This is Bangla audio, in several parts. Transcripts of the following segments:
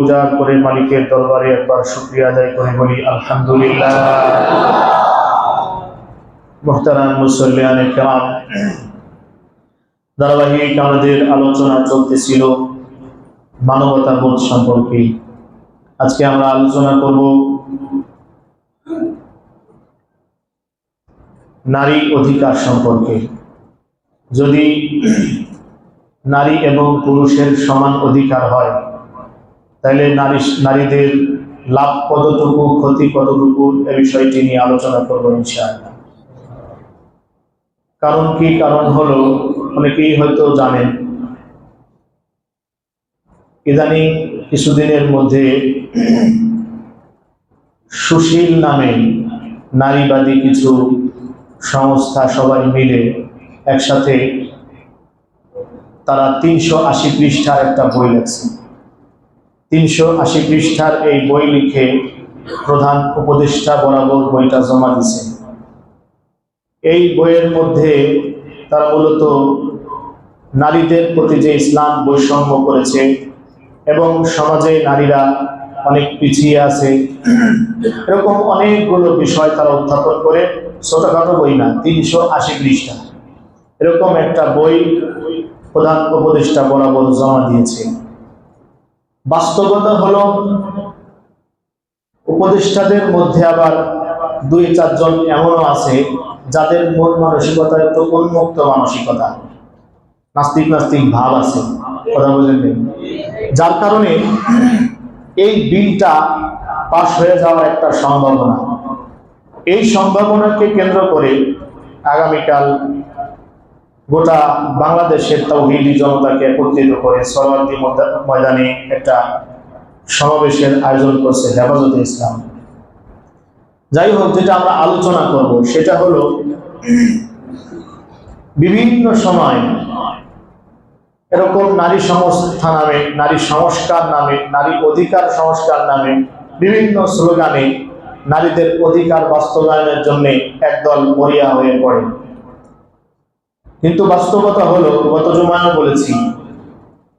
পূজা করে মালিকের দরবারে একবার শুকরিয়া আদায় করে বলি আলহামদুলিল্লাহ। মুহতারাম মুসল্লিয়ানে কেরাম, ধারাবাহিক আমাদের আলোচনা চলতেছিল মানবতাবোধ সম্পর্কে। আজকে আমরা আলোচনা করব নারী অধিকার সম্পর্কে। যদি নারী এবং পুরুষের সমান অধিকার হয়, তাহলে নারীদের লাভ কতটুকু, ক্ষতি কতটুকু, এ বিষয়টি নিয়ে আলোচনা করব ইনশাআল্লাহ। কারণ কি? কারণ হলো, অনেকেই হয়তো জানেন, ইদানিং কিছুদিনের মধ্যে সুশীল নামে নারীবাদী কিছু সংস্থা সবাই মিলে একসাথে তারা 380 পৃষ্ঠার একটা বই লিখছে। 380 পৃষ্ঠার এই বই লিখে প্রধান উপদেষ্টা বরাবর বইটা জমা দিয়েছে। এই বইয়ের মধ্যে তারা মূলত নারীদের প্রতি যে ইসলাম বৈষম্য করেছে এবং সমাজে নারীরা অনেক পিছিয়ে আছে, এরকম অনেকগুলো বিষয় তারা উত্থাপন করে, ছোটখাটো বই না, 380 পৃষ্ঠা এরকম একটা বই প্রধান উপদেষ্টা বরাবর জমা দিয়েছে। বাস্তবতা হলো, উপদেষ্টাদের মধ্যে আবার 2-4 জন এমনও আছে যাদের মন মানসিকতা একটু উন্মুক্ত মানসিকতা, নাস্তিক নাস্তিক ভাব আছে, কথা বুঝলেন? যার কারণে এই বিলটা পাশ হয়ে যাওয়ার একটা সম্ভাবনা, এই সম্ভাবনাকে কেন্দ্র করে আগামীকাল গোটা বাংলাদেশের তাওহীদি জনতাকে একত্রিত করে সরওয়ার্দী ময়দানে একটা সমাবেশের আয়োজন করছে হেফাজতে ইসলাম। যাই হোক, যেটা আমরা আলোচনা করব সেটা হলো, বিভিন্ন সময় এরকম নারী সংস্থা নামে, নারী সংস্কার নামে, নারী অধিকার সংস্কার নামে বিভিন্ন স্লোগানে নারীদের অধিকার বাস্তবায়নের জন্য একদল মরিয়া হয়ে পড়ে। কিন্তু বাস্তবতা হলো, গত জুমায় বলেছি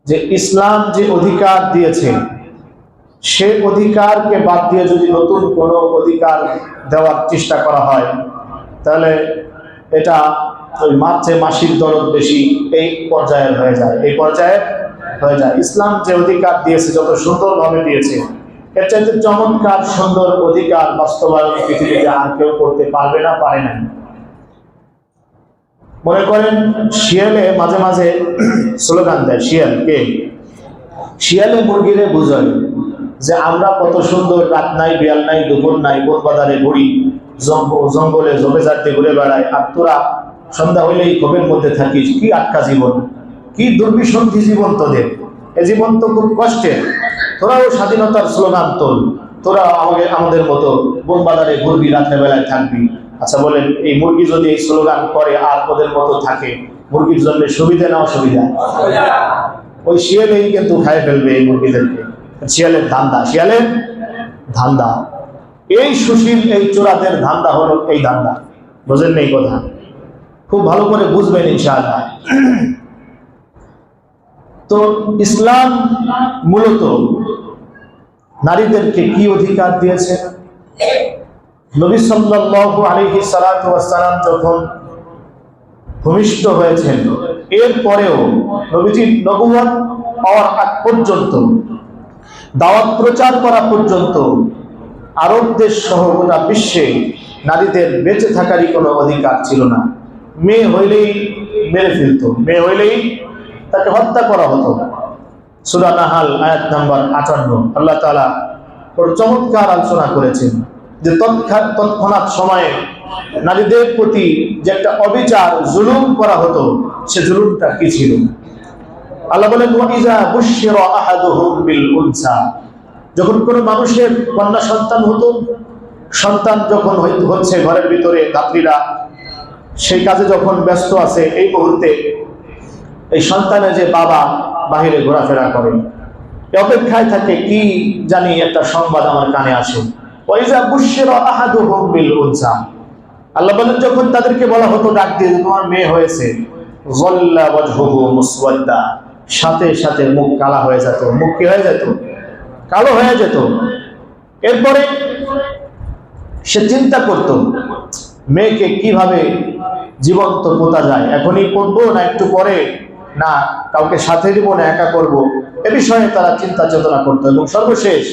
যে ইসলাম যে অধিকার দিয়েছে, সে অধিকারকে বাদ দিয়ে যদি নতুন কোনো অধিকার দেওয়ার চেষ্টা করা হয়, তাহলে এটা ওই মাছে মাসির দরদ বেশি, এই পর্যায়ের হয়ে যায়, এই পর্যায়ে হয়ে যায়। ইসলাম যে অধিকার দিয়েছে, যত সুন্দরভাবে দিয়েছে, এর চাইতে চমৎকার সুন্দর অধিকার বাস্তবায়ন পৃথিবীতে আর কেউ করতে পারবে না, পারে না। মনে করেন শিয়ালে মাঝে মাঝে স্লোগান দেয়, শিয়ালকে, শিয়ালে মুরগিরে বুঝায় যে আমরা কত সুন্দর, রাত নাই, বিয়াল নাই, দুপুর নাই, বন বাজারে ঘুরি, জঙ্গলে জবে জাতে ঘুরে বেড়াই, আর তোরা সন্ধ্যা হইলেই ক্ষোভের মধ্যে থাকিস। কি আটকা জীবন, কি দুর্বিসন্ধি জীবন তোদের, এ জীবন তো খুব কষ্টের। তোরাও স্বাধীনতার স্লোগান তোল, তোরা আমাদের মতো বন বাজারে ঘুরবি, রাত্রে বেলায় থাকবি। আচ্ছা বলেন, এই মুরগি যদি এই স্লোগান করে আর ওদের মতো থাকে, মুরগির জন্য সুবিধা না অসুবিধা? ওই শিয়ালেই কিন্তু খায় ফেলবে এই মুরগিদেরকে। শিয়ালের ধান্দা, শিয়ালের ধান্দা। এই সুশীল, এই চোরাদের ধান্দা হলো এই ধান্দা। বুঝেন এই কথা? খুব ভালো করে বুঝবেন ইনশাআল্লাহ। তো ইসলাম মূলত নারীদেরকে কি অধিকার দিয়েছে? নবী সাল্লাল্লাহু আলাইহি সাল্লাতু ওয়াস সালাম যখন ভূমিষ্ঠ হয়েছেন, এরপরেও নবীজির নবুয়ত পাওয়ার আগ পর্যন্ত, দাওয়াত প্রচার করা পর্যন্ত, আরব দেশ সহ গোটা বিশ্বে নারীদের বেঁচে থাকারই কোনো অধিকার ছিল না। মেয়ে হইলেই মেরে ফেলত, মেয়ে হইলেই তাকে হত্যা করা হতো। সূরা নাহাল আয়াত নাম্বার 58 আল্লাহ তাআলা ওর চমৎকার আলোচনা করেছেন যে তৎক্ষণাৎ সময়ে নারীদের প্রতি যে একটা অবিচার, জুলুম করা হতো, সে জুলুমটা কি ছিল? আল্লাহ বলেন, ওয়াইজা বুশিরা আহাদুহুম বিল উনসা, যখন কোনো মানুষের কন্যা সন্তান হতো, সন্তান যখন হচ্ছে ঘরের ভিতরে, ধাত্রীরা সেই কাজে যখন ব্যস্ত আছে, এই মুহূর্তে এই সন্তানের যে বাবা বাহিরে ঘোরাফেরা করে, অপেক্ষায় থাকে কি জানি একটা সংবাদ আমার কানে আসে। ওয়াইজা বুশিরা আহাদুহুম বিল উনসা, আল্লাহ বলেন, যখন তাদেরকে বলা হতো, ডাক দিয়ে, তোমার মেয়ে হয়েছে, যাল্লা ওয়াজহুহু মুসওয়াদ্দা, সাথে সাথে মুখ কালা হয়ে যেত। মুখ কি হয়ে যেত? কালো হয়ে যেত। এরপরে সে চিন্তা করত মেয়েকে কিভাবে জীবন্ত পোতা যায়, এখনই করবো না একটু পরে, না কাউকে সাথে দিব না একা করব, এ বিষয়ে তারা চিন্তা চেতনা করতো এবং সর্বশেষ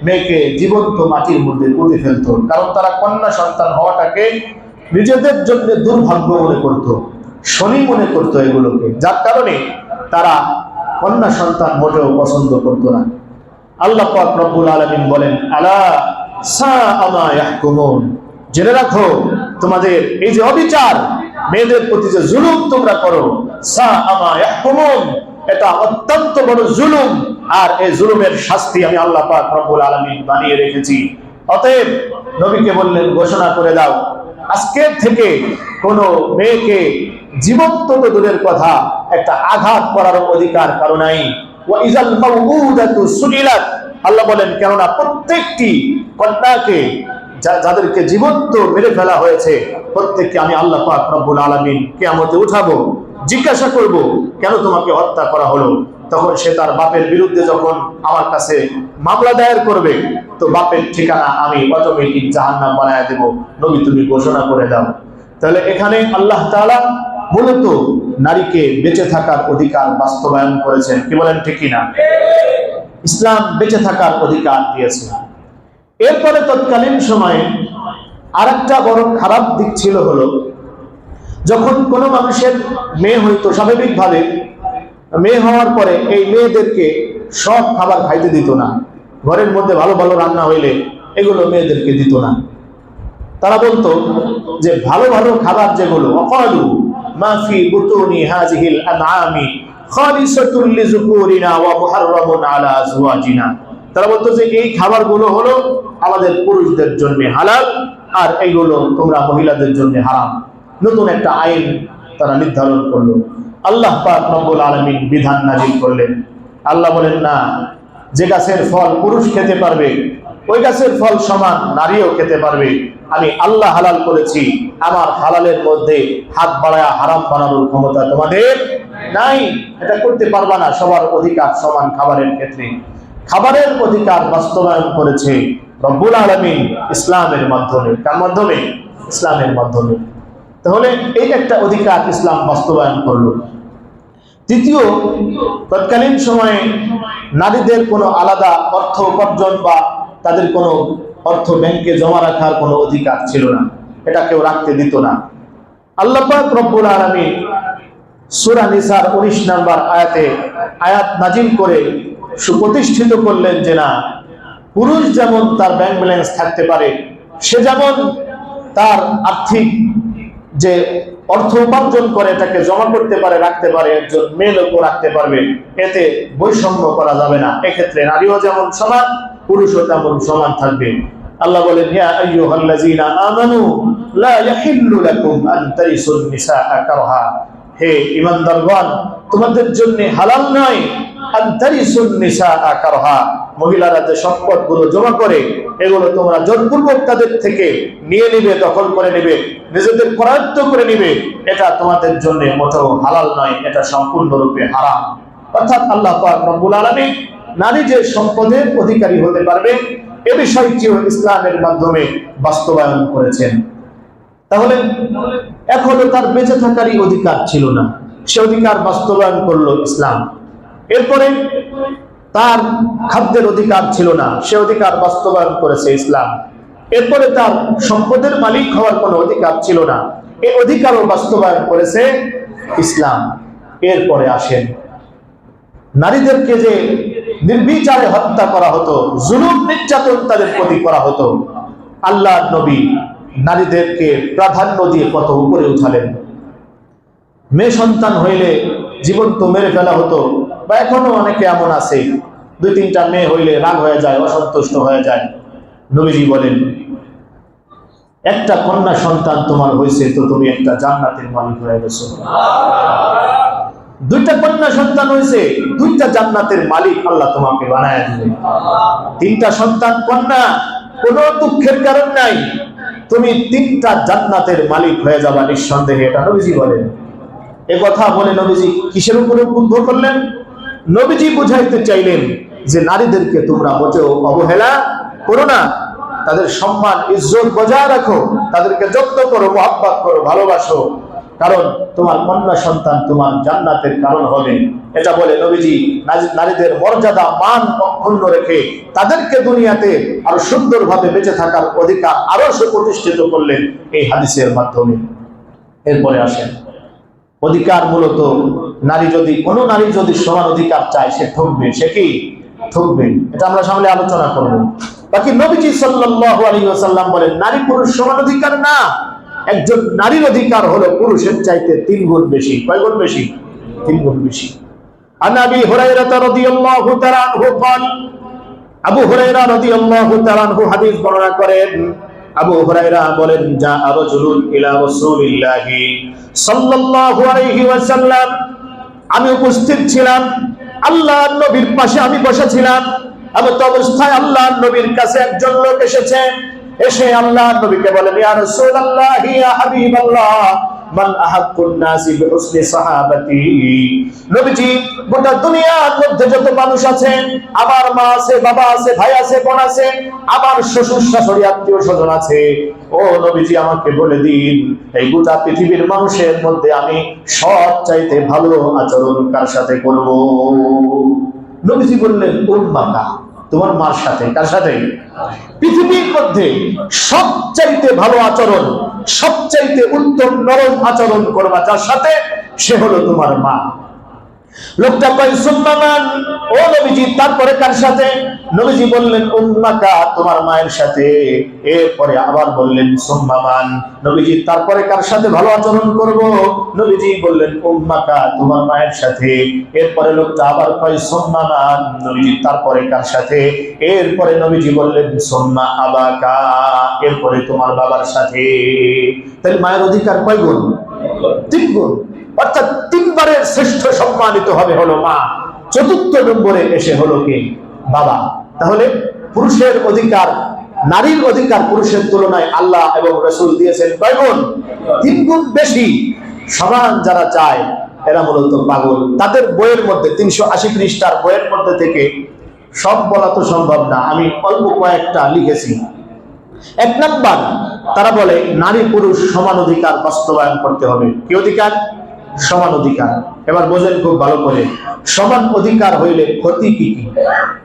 মেয়েকে জীবন্ত মাটির মধ্যে পুঁতে ফেলতো। কারণ তারা কন্যা সন্তান হওয়াটাকে নিজেদের জন্য দুর্ভাগ্য মনে করত, শনি মনে করতো এগুলোকে, যার কারণে তারা কন্যা সন্তান মোটেও পছন্দ করতো না। আল্লাহ পাক রব্বুল আলামিন বলেন, আলা সাআ মা ইয়াহকুমুন, জেনে রাখো তোমাদের এই যে অবিচার, মেয়েদের প্রতি যে জুলুম তোমরা করো, সাআ মা ইয়াহকুমুন, এটা অত্যন্ত বড় জুলুম, আর এই জুলুমের শাস্তি আমি আল্লাহ পাক রব্বুল আলামিন বানিয়ে রেখেছি। অতএব নবীকে বললেন, ঘোষণা করে দাও আজকের থেকে কোন মেয়েকে জীবন্ত তো দূরের কথা, একটা আঘাত করার অধিকার কারো নাই। ওয়া ইযাল মাউউদাতু সুইলাত, আল্লাহ বলেন কেননা প্রত্যেকটি কন্যাকে যাদেরকে জীবন্ত মেরে ফেলা হয়েছে প্রত্যেককে আমি আল্লাহ পাক রব্বুল আলামিন কিয়ামতে উঠাবো, জিজ্ঞাসা করব কেন তোমাকে হত্যা করা হলো। তখন সে তার বাপের বিরুদ্ধে যখন আমার কাছে মামলা দায়ের করবে, তো বাপের ঠিকানা আমি অটোমেটিক জাহান্নাম বানায় দেব। নবী তুমি ঘোষণা করে দাও। তাহলে এখানে আল্লাহ তাআলা মূলত নারীকে বেঁচে থাকার অধিকার বাস্তবায়ন করেছেন, কি বলেন ঠিক কিনা? ইসলাম বেঁচে থাকার অধিকার দিয়েছে। এরপরে তৎকালীন সময়ে আরেকটা বড় খারাপ দিক ছিল হলো, যখন কোনো মানুষের মেয়ে হইতো, স্বাভাবিকভাবে মেয়ে হওয়ার পরে এই মেয়েদেরকে সব খাবার খাইতে দিত না। ঘরের মধ্যে ভালো ভালো রান্না হইলে এগুলো মেয়েদেরকে দিত না। তারা বলতো যে ভালো ভালো খাবার যেগুলো, অকালু মা ফি বুতুনি হাযিহিল আনআমি খালিসাতুল লিযুকুরিনা ওয়া মুহাররামুন আলা আজওয়াজিনা, তারা বলতো যে এই খাবারগুলো হলো আমাদের পুরুষদের জন্য হালাল, আর এইগুলো তোমরা মহিলাদের জন্য হারাম। নতুন একটা আইন তারা নির্ধারণ করলো। আল্লাহ পাক রব্বুল আলামিন বিধান নাজিল করলেন। আল্লাহ বলেন, না, যে গাছের ফল পুরুষ খেতে পারবে ওই গাছের ফল সমান নারীও খেতে পারবে। আমি আল্লাহ হালাল করেছি, আমার হালালের মধ্যে হাত বাড়ায়া হারাম বানানোর ক্ষমতা তোমাদের নাই, এটা করতে পারবা না। সবার অধিকার সমান খাবারের ক্ষেত্রে। খাবারের অধিকার বাস্তবায়ন করেছে রব্বুল আলামিন ইসলামের মাধ্যমে। কার মাধ্যমে? ইসলামের মাধ্যমে। তাহলে এই একটা অধিকার ইসলাম বাস্তবায়ন করলো। তৃতীয়, তৎকালীন সময়ে নারীদের কোনো আলাদা অর্থ উপার্জন বা তাদের কোনো অর্থ ব্যাংকে জমা রাখার কোনো অধিকার ছিল না, এটা কেউ রাখতে দিত না। আল্লাহ পাক রব্বুল আলামিন সূরা নিসার 19 নম্বর আয়াতে আয়াত নাজিল করে সুপ্রতিষ্ঠিত করলেন যে না, পুরুষ যেমন তার ব্যাংক ব্যালেন্স থাকতে পারে, সে যেমন তার আর্থিক যে অর্থ উপার্জন করে এটাকে জমা করতে পারে, রাখতে পারে, একজন মেয়ে লোকও রাখতে পারবে, এতে বৈষম্য করা যাবে না। এক্ষেত্রে নারীও যেমন সমান, পুরুষও তেমন সমান থাকবে। আল্লাহ বলেন, ইয়া আইয়ুহাল্লাযীনা আমানু লা ইয়াহিল্লু লাকুম আন তারিসুন নিসাআ কারহা, হে ঈমানদারগণ, তোমাদের জন্য হালাল নয় আন তারিসুন নিসাআ কারহা, মহিলারা যে সম্পদগুলো জমা করে এগুলো তোমরা জোরপূর্বক তাদের থেকে নিয়ে নিবে, দখল করে নিবে, নিজেদের করায়ত্ত করে নিবে, এটা তোমাদের জন্য মোটেও হালাল নয়, এটা সম্পূর্ণরূপে হারাম। অর্থাৎ আল্লাহ পাক রব্বুল আলামিন নারী যে সম্পদের অধিকারী হতে পারবে এ বিষয়টিও ইসলামের মাধ্যমে বাস্তবায়ন করেছেন। তাহলে এখনো তার বেঁচে থাকারই অধিকার ছিল না, সে অধিকার বাস্তবায়ন করলো ইসলাম। এরপরে তার খাদ্যের অধিকার ছিল না, সে অধিকার বাস্তবায়ন করেছে ইসলাম। এরপরে তার সম্পদের মালিক হওয়ার কোনো অধিকার ছিল না, এই অধিকারও বাস্তবায়ন করেছে ইসলাম। এরপরে আসেন নারীদেরকে যে নির্বিচারে হত্যা করা হতো, জুলুম নির্যাতন তাদের প্রতি করা হতো, আল্লাহর নবী নারীদেরকে প্রাধান্য দিয়ে কত উপরে উঠালেন। মেয়ে সন্তান হইলে জীবন্ত মেরে ফেলা হতো, বা এখনো অনেকে এমন আছে 2-3টা মেয়ে হইলে রাগ হয়ে যায়, অসন্তুষ্ট হয়ে যায়। নবীজি বলেন, একটা কন্যা সন্তান তোমার হয়েছে তো তুমি একটা জান্নাতের মালিক হয়ে গেছো। 2টা কন্যা সন্তান হয়েছে, 2টা জান্নাতের মালিক আল্লাহ তোমাকে বানায় দিবে। 3টা সন্তান কন্যা, কোনো দুঃখের কারণ নাই, তুমি 3টা জান্নাতের মালিক হয়ে যাবা নিঃসন্দেহে, এটা নবীজি বলেন। এ কথা বলে নবীজি কিসের উপরে উদ্বুদ্ধ করলেন? নবীজি বুঝাইতে চাইলেন যে নারীদেরকে তোমরা মোটেও অবহেলা করো না, তাদের সম্মান ইজ্জত বজায় রাখো, তাদেরকে যত্ন করো, মহব্বত করো, ভালোবাসো, কারণ তোমার কন্যা সন্তান তোমার জান্নাতের কারণ হবে। এটা বলে নবীজি নারীদের মর্যাদা মান অক্ষুণ্ণ রেখে তাদেরকে দুনিয়াতে আরো সুন্দরভাবে বেঁচে থাকার অধিকার আরো সুপ্রতিষ্ঠিত করলেন এই হাদিসের মাধ্যমে। এরপরে আসেন, অধিকার মূলত কোনো নারী যদি সমান অধিকার চায় সে ঠকবে, সে কি ঠকবে, এটা আমরা সামনে আলোচনা করব। বাকি নবীজি সাল্লাল্লাহু আলাইহি ওয়াসাল্লাম বলেন নারী পুরুষ সমান অধিকার না, একজন নারীর অধিকার হলো পুরুষের চাইতে 3 গুণ বেশি। কয় গুণ বেশি? 3 গুণ বেশি। আন আবি হুরায়রা রাদিয়াল্লাহু তাআলা আনহু قال, আবু হুরায়রা রাদিয়াল্লাহু তাআলা আনহু হাদিস বর্ণনা করেন, আবু হুরায়রা বলেন যা রাজুলুন ইলা রাসূলিল্লাহি সাল্লাল্লাহু আলাইহি ওয়াসাল্লাম, আমি উপস্থিত ছিলাম, আল্লাহর নবীর পাশে আমি বসেছিলাম, এমত অবস্থায় আল্লাহর নবীর কাছে একজন লোক এসেছে, এসে আল্লাহর নবীকে বলেন ইয়া রাসূলুল্লাহ ইয়া হাবিবাল্লাহ মান আহাক্কুন নাসি বিহুসনি সাহাবাতি, নবীজি গোটা দুনিয়ার মধ্যে যত মানুষ আছেন, আমার মা আছে, বাবা আছে, ভাই আছে, বোন আছে, আমার শ্বশুর শাশুড়ি আত্মীয় স্বজন আছে, ও নবীজি আমাকে বলে দিন এই গোটা পৃথিবীর মানুষের মধ্যে আমি সবচাইতে ভালো আচরণ কার সাথে করব? নবীজি বললেন উম্মাকা, তোমার মার সাথে। কার সাথে? পৃথিবীর মধ্যে সবচাইতে ভালো আচরণ, সবচাইতে উত্তম নরম আচরণ করবা যার সাথে, সে হলো তোমার মা। লোকটা কয় সুম্মা মান, ও নবীজি তারপরে কার সাথে? নবীজি বললেন উম্মাকা, তোমার মায়ের সাথে। এরপরে আবার বললেন সুম্মা মান, নবীজি তারপরে কার সাথে ভালো আচরণ করব? নবীজি বললেন উম্মাকা, তোমার মায়ের সাথে। এরপরে লোকটা আবার কয় সুম্মা মান, নবীজি তারপরে কার সাথে? এরপরে নবীজি বললেন সুম্মা আবাকা, এরপরে তোমার বাবার সাথে। তাহলে মায়ের অধিকার কয় গুণ? 3 গুণ। অর্থাৎ 3 বারের শ্রেষ্ঠ সম্মানিত হবে হলো মা, 4র্থ নম্বরে এসে হলো কে? বাবা। তাহলে পুরুষের অধিকার, নারীর অধিকার পুরুষের তুলনায় আল্লাহ এবং রাসূল দিয়েছেন কয় গুণ? 3 গুণ বেশি। সমান যারা চায় এরা মূলত পাগল। তাদের বইয়ের মধ্যে 380 পৃষ্ঠার বইয়ের মধ্যে থেকে সব বলা তো সম্ভব না, আমি অল্প কয়েকটা লিখেছি। 1 নাম্বার, তারা বলে নারী পুরুষ সমান অধিকার বাস্তবায়ন করতে হবে। কি অধিকার? সমান অধিকার। এবার বোঝেন খুব ভালো করে, সমান অধিকার হইলে ক্ষতি কি কি?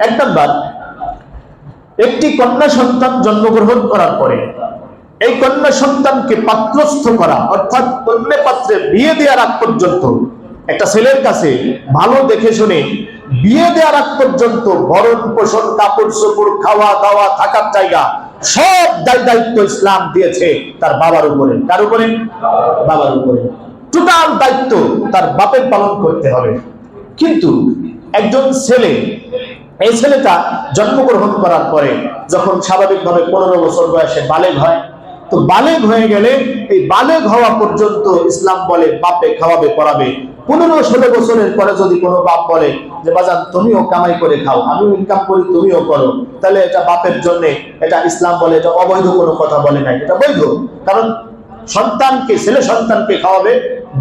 1 নাম্বার, একটি কন্যা সন্তান জন্মগ্রহণ করার পরে এই কন্যা সন্তানকে পাত্রস্থ করা, অর্থাৎ কন্যা পাত্রে বিয়ে দেওয়ার আগ পর্যন্ত, একটা ছেলের কাছে ভালো দেখে শুনে বিয়ে দেওয়ার আগ পর্যন্ত ভরণ পোষণ, কাপড় চোপড়, খাওয়া দাওয়া, থাকার জায়গা, সব দায়িত্ব ইসলাম দিয়েছে তার বাবার উপরে। কার উপরে? বাবার উপরে। টোটাল দায়িত্ব তার বাপের পালন করতে হবে। কিন্তু একজন ছেলে, এই ছেলেটা জন্মগ্রহণ করার পরে যখন স্বাভাবিকভাবে 15 বছর বয়সে বালেগ হয়, তো বালেগ হয়ে গেলে এই বালেগ হওয়া পর্যন্ত ইসলাম বলে বাপে খাওয়াবে পড়াবে। 15-16 বছরের পরে যদি কোনো বাপ বলে যে বাজান তুমিও কামাই করে খাও, আমিও ইনকাম করি, তুমিও করো, তাহলে এটা বাপের জন্য, এটা ইসলাম বলে এটা অবৈধ কোনো কথা বলে নাই, এটা বৈধ। কারণ সন্তানকে, ছেলে সন্তানকে খাওয়াবে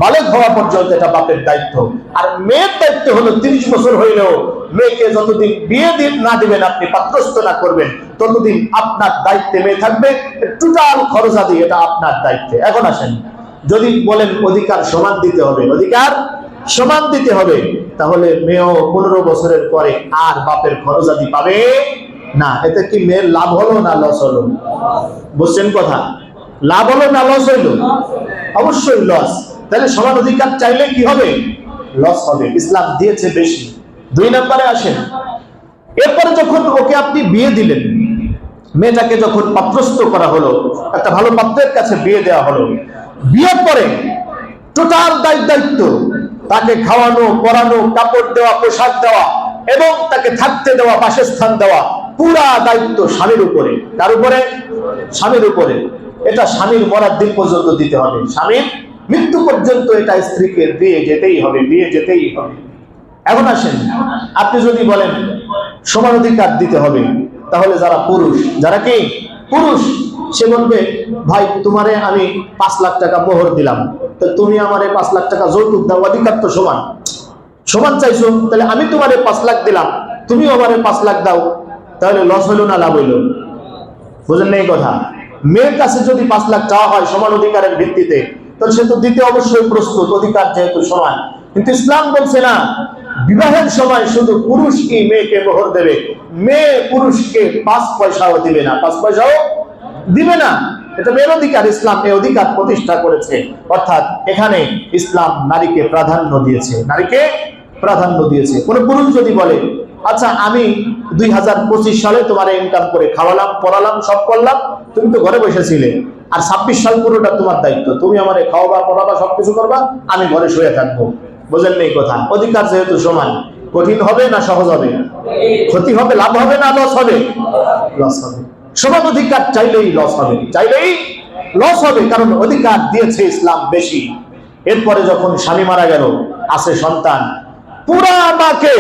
বালেগ হওয়া পর্যন্ত, এটা বাপের দায়িত্ব। আর মেয়ের দায়িত্ব হলো 30 বছর হইলেও মেয়েকে যতদিন বিয়ে না দিবেন, আপনি পাত্রস্থ না করবেন, ততদিন আপনার দায়িত্বে মেয়ে থাকবে। টোটাল খরচাদি এটা আপনার দায়িত্বে। এখন আসেন, যদি বলেন অধিকার সমান দিতে হবে, অধিকার সমান দিতে হবে, তাহলে মেয়েও 15 বছরের পরে আর বাপের খরচাদি পাবে না। এতে কি মেয়ের লাভ হলো না লস হলো? বুঝছেন কথা? লাভ হলো না লস হইল? অবশ্যই লস। তাহলে সমান অধিকার চাইলে কি হবে? লস হবে। ইসলাম দিয়েছে বেশি। 2 নম্বরে আসেন, এরপরে যখন ওকে আপনি বিয়ে দিলেন, মেয়েটাকে যখন পাত্রস্থ করা হলো, একটা ভালো পাত্রের কাছে বিয়ে দেওয়া হলো, বিয়ের পরে টোটাল দায়িত্ব, তাকে খাওয়ানো, পরানো, কাপড় দেওয়া, পোশাক দেওয়া এবং তাকে থাকতে দেওয়া, বাসস্থান দেওয়া, পুরা দায়িত্ব স্বামীর উপরে। তার উপরে? স্বামীর উপরে। এটা স্বামীর মরার দিন পর্যন্ত দিতে হবে, স্বামীর মৃত্যু পর্যন্ত এটা স্ত্রীকে দিয়ে যেতেই হবে, দিয়ে যেতেই হবে। এখন আসেন, আপনি যদি বলেন সমান অধিকার দিতে হবে, তাহলে যারা পুরুষ, যারা কি পুরুষ, সে বলবে ভাই তোমারে আমি 5 লাখ টাকা মোহর দিলাম, তো তুমি আমারে 5 লাখ টাকা যৌতুক দাও, অধিকার তো সমান। সমান চাইছো, তাহলে আমি তোমারে 5 লাখ দিলাম, তুমি ওভারে 5 লাখ দাও, তাহলে লস হইলো না লাভ হইলো? বুঝেন না এই কথা? মেয়ের কাছে যদি 5 লাখ চাওয়া হয় সমান অধিকারের ভিত্তিতে, তাহলে সে তো দিতে অবশ্যই প্রস্তুত, অধিকার যেহেতু সমান। কিন্তু ইসলাম বলছে না, বিবাহের সময় শুধু পুরুষই মেয়েকে মোহর দেবে, মেয়ে পুরুষকে 5 পয়সাও দিবে না, 5 পয়সাও দিবে না। এটা মেয়ের অধিকার, ইসলাম এই অধিকার প্রতিষ্ঠা করেছে। অর্থাৎ এখানে ইসলাম নারীকে প্রাধান্য দিয়েছে, নারীকে প্রাধান্য দিয়েছে। কোন পুরুষ যদি বলে, আচ্ছা আমি 2025 সালে তোমার ইনকাম করে খাওয়ালাম, পড়ালাম, সব করলাম, তুমি তো ঘরে বসেছিলে, আর 26 সাল পুরোটা তোমার দায়িত্ব, তুমি আমারে খাওয়াবা, পড়াবা, সবকিছু করবা, আমি ঘরে শুয়ে থাকবো। বুঝেন না এই কথা? অধিকার যেহেতু সমান, কঠিন হবে না সহজ হবে? ক্ষতি হবে, লাভ হবে না লস হবে? লস হবে। সমান অধিকার চাইলেই লস হবে, চাইলেই লস হবে, কারণ অধিকার দিয়েছে ইসলাম বেশি। এরপরে যখন স্বামী মারা গেল, আছে সন্তান, পুরা মাকে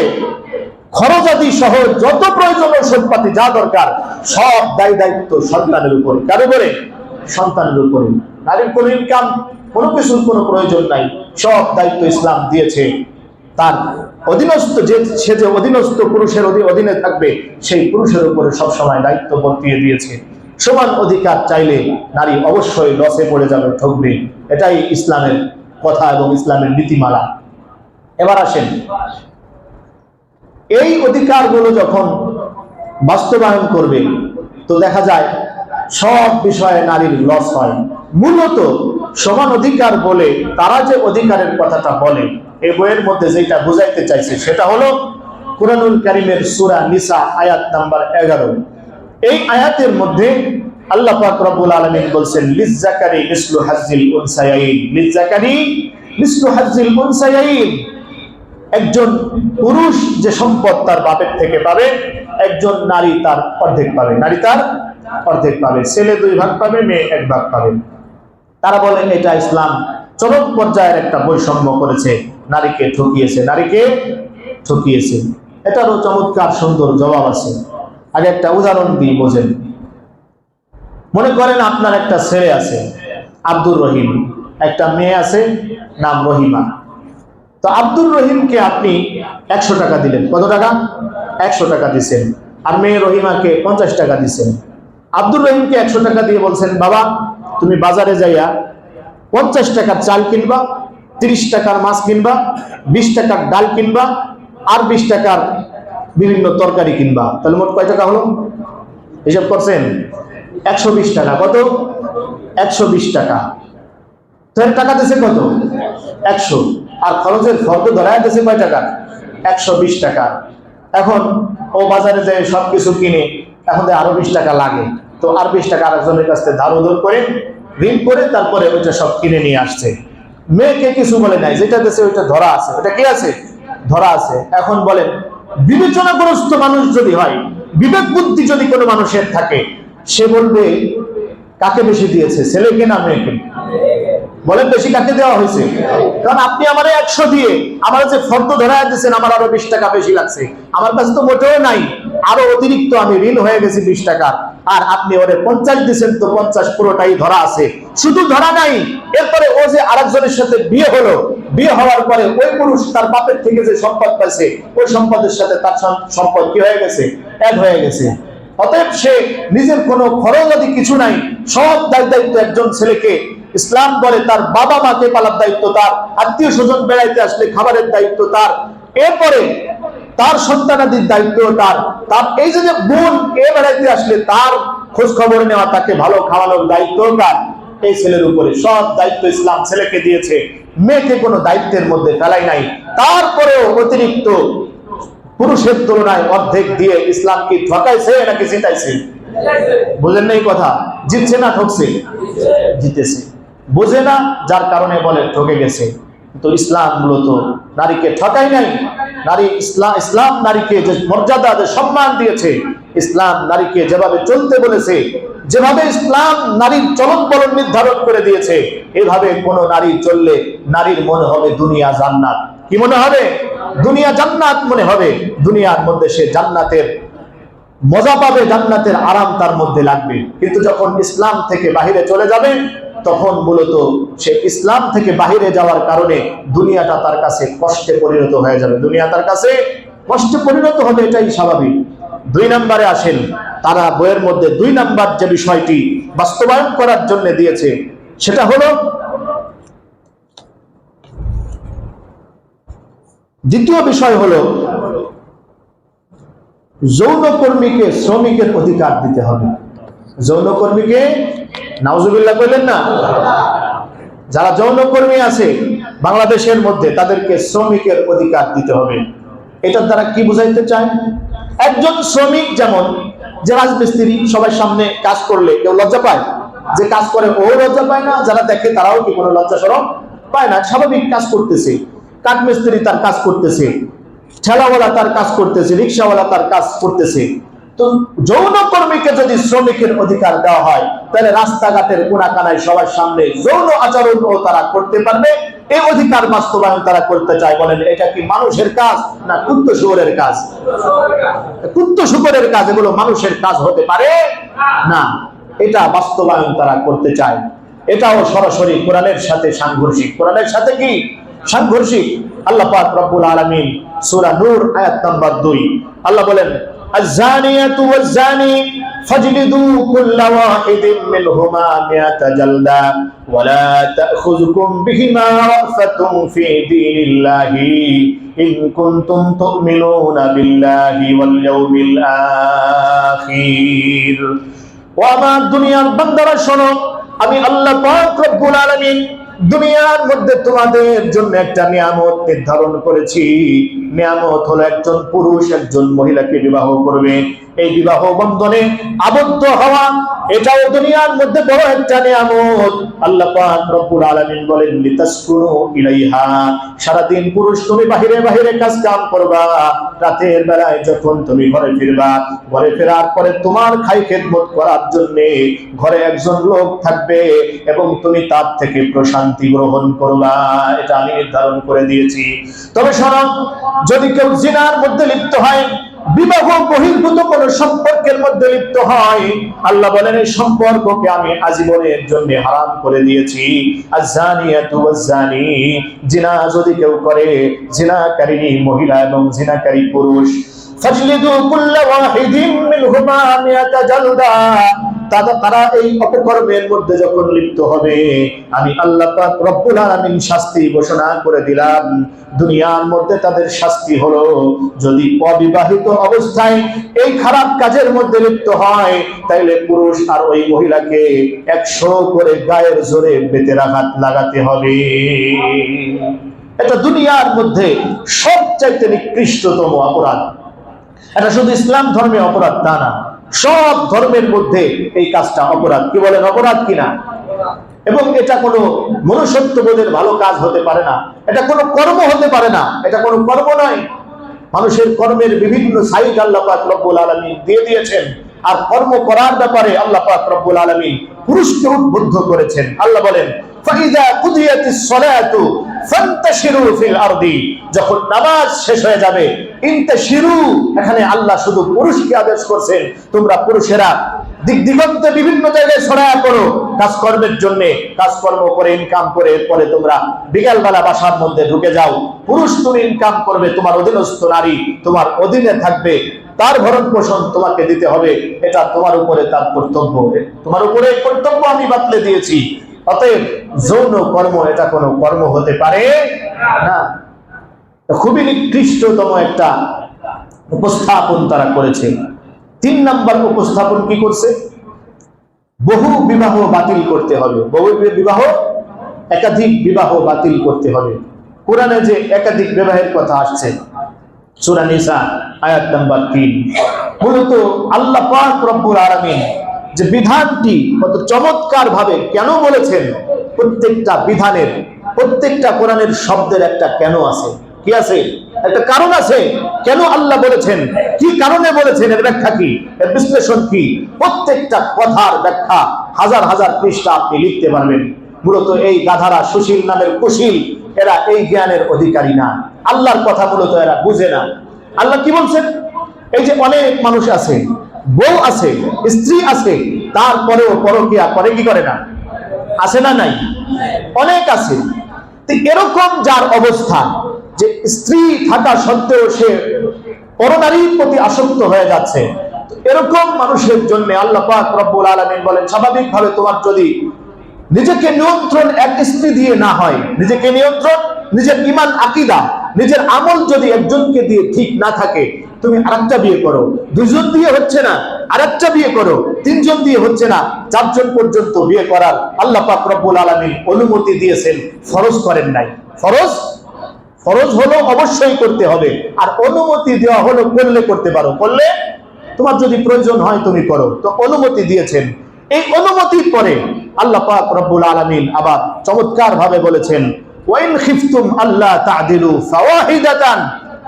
খরচাদি সহ যত প্রয়োজনীয় সম্পত্তি যা দরকার সব দায়িত্ব সন্তানের উপরে। কার উপরে? সন্তানের উপরে। নারীর কোনো ইনকাম, কোনো কিছুর কোনো প্রয়োজন নাই, সব দায়িত্ব ইসলাম দিয়েছে। তার অধীনস্থ সে যে অধীনস্থ পুরুষের অধীনে থাকবে, সেই পুরুষের উপরে সবসময় দায়িত্ব বর্তিয়ে দিয়েছে। সমান অধিকার চাইলে নারী অবশ্যই লসে পড়ে যাবে, ঠকবে। এটাই ইসলামের কথা এবং ইসলামের নীতিমালা। এবার আসেন, এই অধিকারগুলো যখন বাস্তবায়ন করবে, তো দেখা যায় সব বিষয়ে নারীর লস হয়। মূলত সমান অধিকার বলে তারা যে অধিকারের কথাটা বলে, এই বইয়ের মধ্যে যেটা বুঝাইতে চাইছে সেটা হলো কুরআনুল কারীমের সূরা নিসা আয়াত নাম্বার 11। এই আয়াতের মধ্যে আল্লাহ পাক রব্বুল আলামিন বলছেন, লিজ্জাকারি মিসলু হাজ্জিল উনসায়াইন, লিজ্জাকারি মিসলু হাজ্জিল উনসায়াইন। একজন পুরুষ যে সম্পদ তার বাপের থেকে পাবে, একজন নারী তার অর্ধেক পাবে, নারী তার অর্ধেক পাবে। ছেলে 2 ভাগ পাবে, মেয়ে 1 ভাগ পাবে। তারা বলেন এটা ইসলাম চরম পর্যায়ের একটা বৈষম্য করেছে, নারীকে ঠকিয়েছে, নারীকে ঠকিয়েছে। এটারও চমৎকার সুন্দর জবাব আছে। আগে একটা উদাহরণ দিই, বোঝেন। মনে করেন আপনার একটা ছেলে আছে আব্দুর রহিম, একটা মেয়ে আছে নাম রহিমা। তো আব্দুর রহিমকে আপনি 100 টাকা দিলেন। কত টাকা? 100 টাকা দিচ্ছেন। আর মেয়ে রহিমাকে 50 টাকা দিচ্ছেন। আব্দুর রহিমকে 100 টাকা দিয়ে বলছেন, বাবা তুমি বাজারে যাইয়া 50 টাকার চাল কিনবা, 30 টাকার মাছ কিনবা, 20 টাকার ডাল কিনবা, আর 20 টাকার বিভিন্ন তরকারি কিনবা। তাহলে মোট কয় টাকা হলো? হিসাব করছেন? 120 টাকা। কত? 120 টাকা। তো এর টাকা দিয়েছে কত? 100। আর খরচের ফর্দ ধরায় দিয়েছে কয় টাকা? 120 টাকা। এখন ও বাজারে যায় সবকিছু কিনে, এখন আরো 20 টাকা লাগে, তো আর 20 টাকা আরেকজনের কাছ থেকে ধার উধার করে, ঋণ করে, তারপরে ওইটা সব কিনে নিয়ে আসছে। মেয়েকে কিছু বলে নাই, যেটা দিয়েছে ওইটা ধরা আছে। ওটা কি আছে? ধরা আছে। এখন বলেন, বিবেচনাগ্রস্ত মানুষ যদি হয়, বিবেক বুদ্ধি যদি কোনো মানুষের থাকে, সে বলবে কাকে বেশি দিয়েছে, ছেলেকে না মেয়েকে? বলেন বেশি কাকে দেওয়া হয়েছে? কারণ আপনি আমারে 100 দিয়ে আমার যে ফর্দ ধরায় দিয়েছেন, আমার আরো 20 টাকা বেশি লাগছে। আমার কাছে তো মোটেও নাই, আরো অতিরিক্ত আমি ঋণ হয়ে গেছি 20 টাকা। আর আপনি ওরে 50 দিয়েছেন, তো 50 পুরোটাই ধরা আছে। শুধু ধরা নাই, এরপরে ও যে আরেকজনের সাথে বিয়ে হলো, বিয়ে হওয়ার পরে ওই পুরুষ তার বাপের থেকে যে সম্পদ পাইছে, ওই সম্পদের সাথে তার সম্পদ কি হয়ে গেছে? এক হয়ে গেছে। অতএব সে নিজের কোনো খরচ আদি কিছু নাই, সব দায়িত্ব একজন ছেলেকে। ইসলাম বলে তার বাবা মাকে পালার দায়িত্ব তার, আত্মীয় স্বজন বেড়াইতে আসলে খাবারের দায়িত্ব তার, এরপরে তার সন্তানাদির দায়িত্ব তার, তার এই যে বোন এ বেড়াইতে আসলে তার খোঁজ খবর নেওয়া, তাকে ভালো খাওয়ানোর দায়িত্ব তার। এই ছেলের উপরে সব দায়িত্ব ইসলাম ছেলেকে দিয়েছে, মেয়েকে কোনো দায়িত্বের মধ্যে ফেলাই নাই। তারপরেও অতিরিক্ত পুরুষের তুলনায় অর্ধেক দিয়ে ইসলাম কি ঠকাইছে নাকি জিতাইছে? বুঝেন না এই কথা? জিতছে না ঠকছে? জিতেছে। বোঝে না, যার কারণে বলে ঠকে গেছে। তো ইসলাম মূলত নারীকে ঠকাই নাই। নারী ইসলাম নারীকে যে মর্যাদা, যে সম্মান দিয়েছে, ইসলাম নারীকে যেভাবে চলতে বলেছে, যেভাবে ইসলাম নারীর চলন বলন নির্ধারণ করে দিয়েছে, এভাবে কোন নারী চললে নারীর মনে হবে দুনিয়া জান্নাত। কি মনে হবে? দুনিয়া জান্নাত মনে হবে। দুনিয়ার মধ্যে সে জান্নাতের মজা পাবে, জান্নাতের আরাম তার মধ্যে লাগবে। কিন্তু যখন ইসলাম থেকে বাহিরে চলে যাবে, তখন মূলত সে ইসলাম থেকে বাহিরে যাওয়ার কারণে দুনিয়াটা তার কাছে কষ্টে পরিণত হয়ে যাবে। দুনিয়া তার কাছে কষ্টে পরিণত হবে, এটাই স্বাভাবিক। 2 নম্বরে আসেন, তারা বইয়ের মধ্যে 2 নম্বর যে বিষয়টি বাস্তবায়ন করার জন্য দিয়েছে সেটা হলো, দ্বিতীয় বিষয় হলো যৌনকর্মীকে শ্রমিকের অধিকার দিতে হবে। যৌনকর্মীকে, নাউজুবিল্লাহ বললেন না, যারা যৌনকর্মী আছে বাংলাদেশের মধ্যে তাদেরকে শ্রমিকের অধিকার দিতে হবে। এটার দ্বারা কি বুঝাইতে চায়? একজন শ্রমিক যেমন, যে রাজমিস্ত্রি সবার সামনে কাজ করলে কেউ লজ্জা পায়? যে কাজ করে ও লজ্জা পায় না, যারা দেখে তারাও কি কোনো লজ্জা শরম পায় না? স্বাভাবিক কাজ করতেছে। কাঠমিস্ত্রি তার কাজ করতেছে, ঠেলাওয়ালা তার কাজ করতেছে, রিক্সাওয়ালা তার কাজ করতেছে। তো যৌনকর্মীকে যদি শ্রমিকের অধিকার দেওয়া হয়, তাহলে রাস্তাঘাটের কোনাকানায় সবার সামনে যৌন আচরণও তারা করতে পারবে। এই অধিকার বাস্তবায়ন তারা করতে চায়। বলেন, এটা কি মানুষের কাজ না কুত্ত শুকরের কাজ? কুত্ত শুকরের কাজ, এগুলো মানুষের কাজ হতে পারে না। এটা বাস্তবায়ন তারা করতে চায়। এটাও সরাসরি কোরআনের সাথে সাংঘর্ষিক। কোরআনের সাথে কি সাংঘর্ষিক? আল্লাহ পাক রব্বুল আলামিন সূরা নূর আয়াত নাম্বার 2 আল্লাহ বলেন, আয-যানিয়াতু ওয়াজ-যানি ফাজলিদু কুল্লা ওয়াহিদিন মিনহুমা মিআতা জালদা ওয়া লা তা'খুযুকুম বিহিমা রাফাতুন ফি দীনিল্লাহি ইন কুনতুম তু'মিনুনা বিল্লাহি ওয়াল ইয়াউমিল আখির। ও আমার দুনিয়ার বান্দারা শোনো, আমি আল্লাহ পাক রব্বুল আলামিন দুনিয়ার মধ্যে তোমাদের জন্য একটা নিয়ামত নির্ধারণ করেছি। নিয়ামত হলো একজন পুরুষ একজন মহিলাকে বিবাহ করবে। এই বিবাহ বন্ধনে আবদ্ধ হওয়া, এটাও দুনিয়ার মধ্যে বড় একটা নিয়ামত। আল্লাহ পাক রব্বুল আলামিন বলেন, লিতাসকুনু ইলাইহা, সারাদিন পুরুষ তুমি বাহিরে বাহিরে কাজ কাম করবা, রাতের বেলায় যখন তুমি ঘরে ফিরবা, ঘরে ফেরার পরে তোমার খাই খেদমত করার জন্য ঘরে একজন লোক থাকবে এবং তুমি তার থেকে প্রশান্তি গ্রহণ করবা। এটা আমি নির্ধারণ করে দিয়েছি। তবে শোনো, যদি কেউ জিনার মধ্যে লিপ্ত হয়, বিবাহ বহির্ভূত কোন সম্পর্কের মধ্যে লিপ্ত হয়, আল্লাহ বলেন এই সম্পর্ককে আমি আজীবনের জন্য হারাম করে দিয়েছি। আয-যানিয়াতু ওয়াজ-যানি, জিনা যদি কেউ করে, জিনাকারী মহিলা এবং জিনাকারী পুরুষ, ফাজলিদু কুল্লা ওয়াহিদিন মিনহুমা মিআতা জালদা, তারা এই অপকর্মের মধ্যে যখন লিপ্ত হবে, আমি আল্লাহ পাক রব্বুল আলামিন শাস্তি ঘোষণা করে দিলাম। দুনিয়ার মধ্যে তাদের শাস্তি হলো, যদি অবিবাহিত অবস্থায় এই খারাপ কাজের মধ্যে লিপ্ত হয়, তাইলে পুরুষ আর ওই মহিলাকে 100 করে গায়ের জোরে বেতেরাঘাত লাগাতে হবে। এটা দুনিয়ার মধ্যে সবচাইতে নিকৃষ্টতম অপরাধ। এটা শুধু ইসলাম ধর্মে অপরাধ তা না, সব ধর্মের মধ্যে এই কাজটা অপরাধ। কি বলেন, অপরাধ কিনা? এবং এটা কোনো মনুষ্যত্ববোধের ভালো কাজ হতে পারে না, এটা কোনো কর্ম হতে পারে না, এটা কোনো কর্ম নয়। মানুষের কর্মের বিভিন্ন সাইড আল্লাহ পাক রব্বুল আলামিন দিয়ে দিয়েছেন, আর কর্ম করার ব্যাপারে আল্লাহ পাক রব্বুল আলামিন পুরুষকে উদ্বুদ্ধ করেছেন। আল্লাহ বলেন, ফাইযা কুদিয়াতিস সালাতু ফান্তাশিরু ফিল আরদি, যখন নামাজ শেষ হয়ে যাবে, ইনতাশিরু, এখানে আল্লাহ শুধু পুরুষকে আদেশ করছেন, তোমরা পুরুষেরা দিক দিগন্তে বিভিন্ন জায়গায় ছড়ায়া করো কাজকর্মের জন্য, কাজকর্ম করে ইনকাম করে এরপরে তোমরা বিকালবেলা বাসার মধ্যে ঢুকে যাও। পুরুষ তুমি ইনকাম করবে, তোমার অধীনস্থ নারী তোমার অধীনে থাকবে, তার ভরণ পোষণ তোমাকে দিতে হবে, এটা তোমার উপরে তার কর্তব্য, তোমার উপরে কর্তব্য আমি বাতলে দিয়েছি। অতএব যৌন কর্ম এটা কোনো কর্ম হতে পারে না। খুবই নিকৃষ্টতম একটা উপস্থাপন তারা করেছে। 3 নাম্বার উপস্থাপন কি করছে? বহু বিবাহ বাতিল করতে হবে। বহু বিবাহ, একাধিক বিবাহ বাতিল করতে হবে। কোরআনে যে একাধিক বিবাহের কথা আসছে, সূরা নিসা আয়াত নাম্বার 3, মূলত আল্লাহ পাক রব্বুল আলামিন যে বিধানটি কত চমৎকার ভাবে কেন বলেছেন, প্রত্যেকটা বিধানের, প্রত্যেকটা কোরআনের শব্দের একটা কেন আছে। কি আছে? একটা কারণ আছে। কেন আল্লাহ বলেছেন, কি কারণে বলেছেন, এর ব্যাখ্যা কি, এর বিশ্লেষণ কি, প্রত্যেকটা কথার ব্যাখ্যা হাজার হাজার পৃষ্ঠা আপনি লিখতে পারবেন। মূলত এই গাধারা, সুশীল নামের কুশীল, এরা এই জ্ঞানের অধিকারী না। আল্লাহর কথা মূলত এরা বুঝে না। আল্লাহ কি বলছেন? এই যে অনেক মানুষ আছে, বউ আছে, স্ত্রী আছে, তারপরেও পরকিয়া করে কি করে না? আছে না নাই? অনেক আছে। এরকম যার অবস্থা, যে স্ত্রী থাকা সত্ত্বেও সে পরনারীর প্রতি আসক্ত হয়ে যাচ্ছে। এরকম মানুষের জন্য আল্লাহ পাক রব্বুল আলামিন বলেন, স্বাভাবিকভাবে তোমার যদি নিজেকে নিয়ন্ত্রণ এক স্ত্রী দিয়ে না হয়, নিজেকে নিয়ন্ত্রণ, নিজের ঈমান আকীদা, নিজের আমল যদি একজনকে দিয়ে ঠিক না থাকে, তুমি আরেকটা বিয়ে করো। দুইজন দিয়ে হচ্ছে না, আরেকটা বিয়ে করো। তিনজন দিয়ে হচ্ছে না, চারজন পর্যন্ত বিয়ে করার আল্লাহ পাক রব্বুল আলামিন অনুমতি দিয়েছেন, ফরজ করেন নাই। ফরজ ফরজ হলো অবশ্যই করতে হবে, আর অনুমতি দেওয়া হলো করলে করতে পারো, করলে তোমার যদি প্রয়োজন হয় তুমি করো, তো অনুমতি দিয়েছেন। এই অনুমতির পরে আল্লাহ পাক রব্বুল আলামিন আবার চমৎকার ভাবে বলেছেন, ওয়াইন খিফতুম আল্লাহ তা'দিলু ফাওয়াহিদাতান,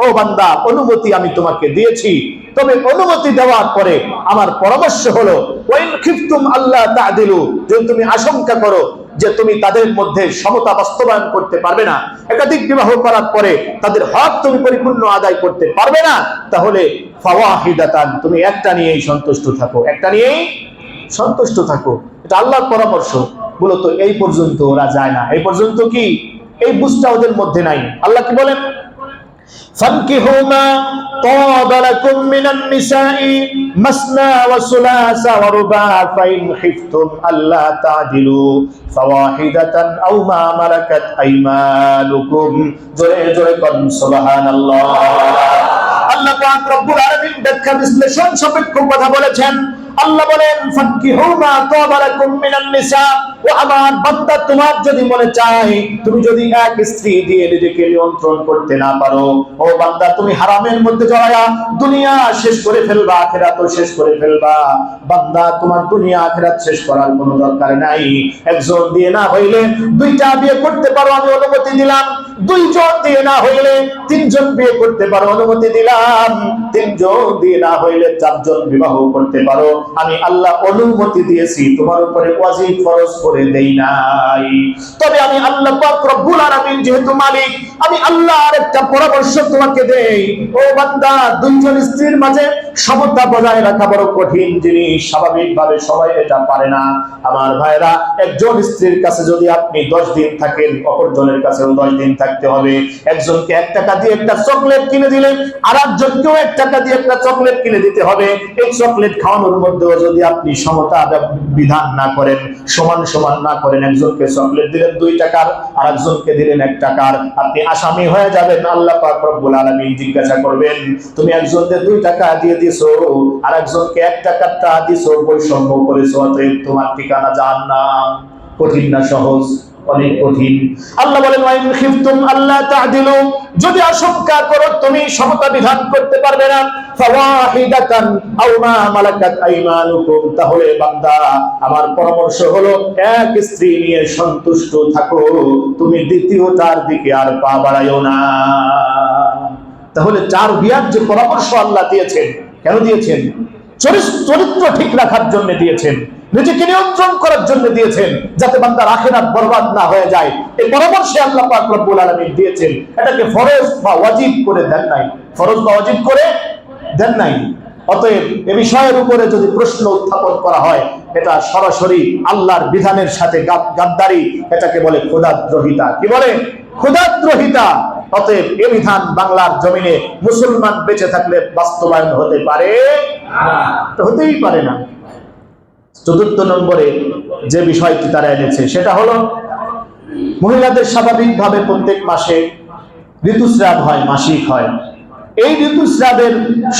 ও বান্দা অনুমতি আমি তোমাকে দিয়েছি, তবে অনুমতি দেওয়ার পরে আমার পরামর্শ হলো ওয়াইন খিফতুম আল্লাহ তা'দিলু, যদি তুমি আশঙ্কা করো যে তুমি তাদের মধ্যে সমতা বাস্তবায়ন করতে পারবে না, একাধিক বিবাহ করার পরে তাদের হক তুমি পরিপূর্ণ আদায় করতে পারবে না, তাহলে ফাওয়াহিদাতান, তুমি একটা নিয়েই সন্তুষ্ট থাকো, একটা নিয়েই সন্তুষ্ট থাকো। এটা আল্লাহর পরামর্শ। মূলত এই পর্যন্ত ওরা যায় না, এই পর্যন্ত কি এই বুঝটা ওদের মধ্যে নাই। আল্লাহ কি বলেন, ফানকিহু মা তাবা লাকুম মিনান নিসাই মাসনা ওয়া সুলাসা ওয়া রুবা ফাইন খিফতুম আল্লা তা'দিলু ফাওয়াহিদাতান আও মা মালাকাত আইমানুকুম। জোরে জোরে কোন সুবহানাল্লাহ। আল্লাহ পাক রব্বুল আলামিন ব্যাখ্যা বিশ্লেষণ সাপেক্ষ কথা বলেছেন। আল্লাহ বলেন, ফানকিহু মা তাবা লাকুম মিনান নিসা, ও আমার বান্দা, তোমার যদি মনে চায়, তুমি যদি এক স্ত্রী দিয়ে নিজেকে নিয়ন্ত্রণ করতে না পারো, ও বান্দা, তুমি হারামের মধ্যে জড়ায়া দুনিয়া শেষ করে ফেলবা, আখিরাতও শেষ করে ফেলবা। বান্দা, তোমার দুনিয়া আখিরাত শেষ করার কোনো দরকার নাই। একজন দিয়ে না হইলে দুইটা বিয়ে করতে পারো, আমি অনুমতি দিলাম। দুইজন দিয়ে না হইলে তিনজন বিয়ে করতে পারো, অনুমতি দিলাম। তিনজন দিয়ে না হইলে চারজন বিবাহ করতে পারো, আমি আল্লাহ অনুমতি দিয়েছি, তোমার উপরে ওয়াজিব ফরজ করে দেই নাই। তবে আমি আল্লাহ পাক রব্বুল আলামিন যেহেতু মালিক, আমি আল্লাহ আরেকটা পরামর্শ তোমাকে দেই, ও বান্দা, দুইজন স্ত্রীর মাঝে সমতা বজায় রাখা বড় কঠিন জিনিস, স্বাভাবিকভাবে সবাই এটা পারে না। আমার ভাইরা, একজন স্ত্রীর কাছে যদি আপনি 10 দিন থাকেন, অপরজনের কাছেও 10 দিন থাকতে হবে। একজনকে 1 টাকা দিয়ে একটা চকলেট কিনে দিলেন, আর একজনকেও 1 টাকা দিয়ে একটা চকলেট কিনে দিতে হবে। এই চকলেট খাওয়ানোর মধ্যে যদি আপনি সমতা বিধান না করেন, সমান সমান না করেন, একজনকে চকলেট দিলেন 2 টাকার, আর একজনকে দিলেন 1 টাকার, আপনি আসামি হয়ে যাবেন। আল্লাহ পাক রব্বুল আলামিন জিজ্ঞাসা করবেন, তুমি একজনকে 2 টাকা দিয়ে দিছো, আর একজনকে 1 টাকাটা দিছো, বৈষম্য করেছো, অতএব তোমার ঠিকানা জাহান্নাম। কঠিন না সহজ? অনেক কঠিন। আল্লাহ বলেন, ওয়াইন খিফতুম আল্লাহ তা'দিলু, যদি আশঙ্কা করো তুমি সমতা বিধান করতে পারবে না, ফাওয়াহিদাতান আও মা মালাকাত আইমানুকুম, তাহলে বান্দা, আমার পরামর্শ হলো এক স্ত্রী নিয়ে সন্তুষ্ট থাকো, তুমি দ্বিতীয়টার দিকে আর পা বাড়াইও না। তাহলে 4 বিয়ার যে পরামর্শ আল্লাহ দিয়েছেন, কেন দিয়েছেন? চরিত্র ঠিক রাখার জন্য দিয়েছেন, নিজেকে নিয়ন্ত্রণ করার জন্য দিয়েছেন, যাতে বান্দার আখিরাত বরবাদ না হয়ে যায়। এই পরামর্শে আল্লাহ পাক রব্বুল আলামিন দিয়েছেন। এটাকে ফরজ বা ওয়াজিব করে দেন নাই, ফরজ বা ওয়াজিব করে দেন নাই। অতএব এ বিষয়ের উপরে যদি প্রশ্ন উত্থাপন করা হয়, এটা সরাসরি আল্লাহর বিধানের সাথে গাদ্দারি, এটাকে বলে খোদাদ্রোহিতা। কি বলে? খোদাদ্রোহিতা। অতএব এ বিধান বাংলার জমিনে মুসলমান বেঁচে থাকলে বাস্তবায়ন হতে পারে না, হতেই পারে না। 4 নম্বরে যে বিষয়টি তারা এনেছে, সেটা হলো মহিলাদের স্বাভাবিকভাবে প্রত্যেক মাসে ঋতুস্রাব হয়, মাসিক হয়। এই ঋতুস্রাবের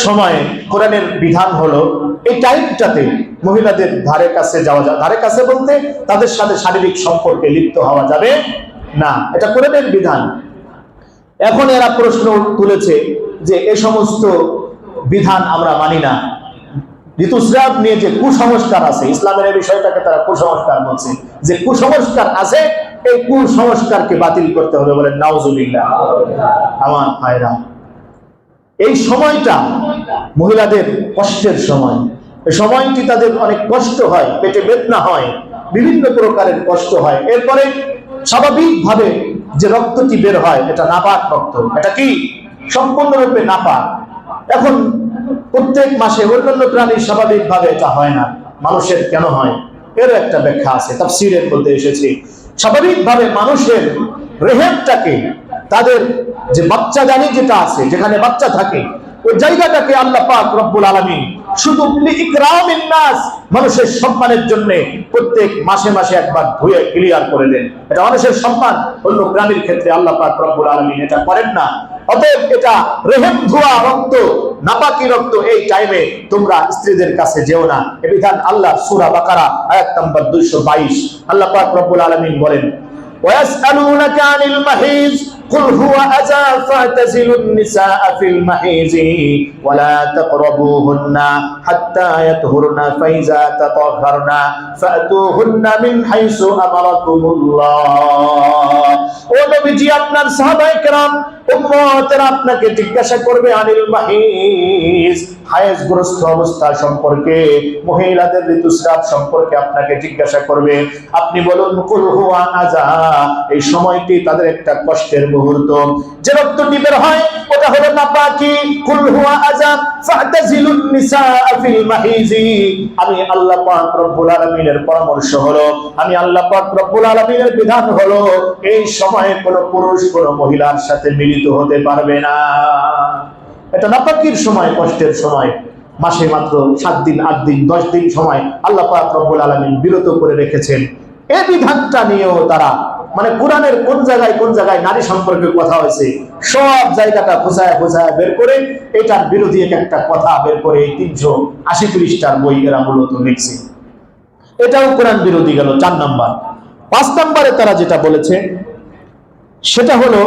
সময়ে কোরআনের বিধান হলো এই টাইমটাতে মহিলাদের ধারে কাছে যাওয়া যাবে। ধারে কাছে বলতে তাদের সাথে শারীরিক সম্পর্কে লিপ্ত হওয়া যাবে না, এটা কোরআনের বিধান। এখন এরা প্রশ্ন তুলেছে যে এই সমস্ত বিধান আমরা মানি না, ঋতুস্রাব নিয়ে যে কুসংস্কার আছে, ইসলামের এই বিষয়টাকে তারা কুসংস্কার বলছে, যে কুসংস্কার আছে, এই কুসংস্কারকে বাতিল করতে হবে। বলেন নাউজুবিল্লাহ। আমার ভাইরা, এই সময়টা মহিলাদের কষ্টের সময়, এই সময়টি তাদের অনেক কষ্ট হয়, পেটে বেদনা হয়, বিভিন্ন প্রকারের কষ্ট হয়। এরপরে স্বাভাবিকভাবে যে রক্তটি বের হয়, এটা নাপাক রক্ত। এটা কি? সম্পূর্ণরূপে নাপাক। এখন প্রত্যেক মাসে অন্যান্য প্রাণীর স্বাভাবিকভাবে এটা হয় না, মানুষের কেন হয়? এর একটা ব্যাখ্যা আছে, তাফসীরের মধ্যে এসেছে। স্বাভাবিকভাবে মানুষের রেহেমটাকে, তাদের যে বাচ্চা জানি যেটা আছে, যেখানে বাচ্চা থাকে, ওই জায়গাটাকে আল্লাহ পাক রব্বুল আলামিন শুধু ইকরামিন নাস, মানুষের সম্মানের জন্য প্রত্যেক মাসে মাসে একবার ধুয়ে ক্লিয়ার করে দেন। এটা মানুষের সম্মান, অন্য প্রাণীর ক্ষেত্রে আল্লাহ পাক রব্বুল আলামিন এটা করেন না। অতএব এটা রেহেম ধোয়া রক্ত, নাপাকি রক্ত, এই টাইমে তোমরা স্ত্রীদের কাছে যেও না। এ বিধান আল্লাহ সূরা বাকারা আয়াত নম্বর 222। আল্লাহ পাক রব্বুল আলামিন বলেন, ওয়াসআলুনাকা আনিল মাহিজ قل هو أذى فاعتزلوا النساء في المحيض ولا تقربوهن حتى يطهرن فإذا تطهرن فأتوهن من حيث أمركم الله। ও নবীজি, আপনার সাহাবায়ে কেরাম উম্মতেরা আপনাকে জিজ্ঞাসা করবে আনিল মাহিজ, হায়েজগ্রস্ত অবস্থা সম্পর্কে, মহিলাদের ঋতুস্রাব সম্পর্কে আপনাকে জিজ্ঞাসা করবে। আপনি বলুন কুল হুয়া আযা, এই সময়টি তাদের একটা কষ্টের মুহূর্ত। যে রক্তটি বের হয় ওটা হলো নাপাকি। কুল হুয়া আযা ফাতাজিলুন নিসাআ ফিল মাহিজি। আমি আল্লাহ পাক রব্বুল আলামিনের পরামর্শ হলো, আমি আল্লাহ পাক রব্বুল আলামিনের বিধান হলো, এই সময়ে কোনো পুরুষ কোনো মহিলার সাথে মিলিত হতে পারবে না। এটা নাপাকির সময়, কষ্টের সময়। মাসে মাত্র 7 দিন 8 দিন 10 দিন সময় আল্লাহ পাক রব্বুল আলামিন বিরত করে রেখেছেন। এই বিধানটা নিয়েও তারা, মানে কোরআনের কোন জায়গায় নারী সম্পর্কে কথা হয়েছে সব জায়গাটা খোঁজায় বের করে এটার বিরোধী একটা কথা বের করে এই 380 পৃষ্ঠার বই এরা মূলত লিখছে। এটাও কোরআন বিরোধী গেল 4 নাম্বার। 5 নাম্বারে তারা যেটা বলেছে সেটা হলো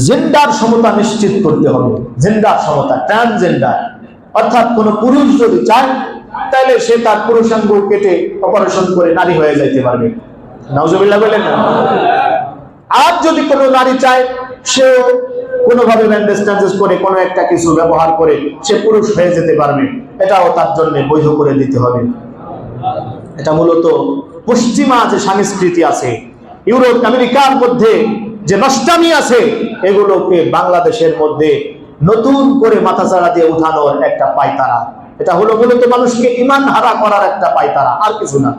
জেন্ডার সমতা নিশ্চিত করতে হবে। জেন্ডার সমতা, ট্রান্সজেন্ডার, অর্থাৎ কোন পুরুষ যদি চায় তাহলে সে তার পুরুষাঙ্গ কেটে অপারেশন করে নারী হয়ে যাইতে পারবে। নাউজুবিল্লাহ বলেন না। আর যদি কোনো নারী চায় সেও কোনোভাবে ব্যান্ডেজ ট্যান্ডেজ করে কোনো একটা কিছু ব্যবহার করে সে পুরুষ হয়ে যেতে পারবে, এটাও তার জন্য বৈধ করে দিতে হবে। এটা মূলত পশ্চিমা যে সংস্কৃতি আছে, ইউরোপ আমেরিকার মধ্যে যে নষ্টামি আছে, এগুলোকে বাংলাদেশের মধ্যে নতুন করে মাথাচাড়া দিয়ে উঠানোর একটা পায়তারা। এটা হলো মূলত মানুষকে ঈমান হারা করার একটা পায়তারা, আর কিছু না।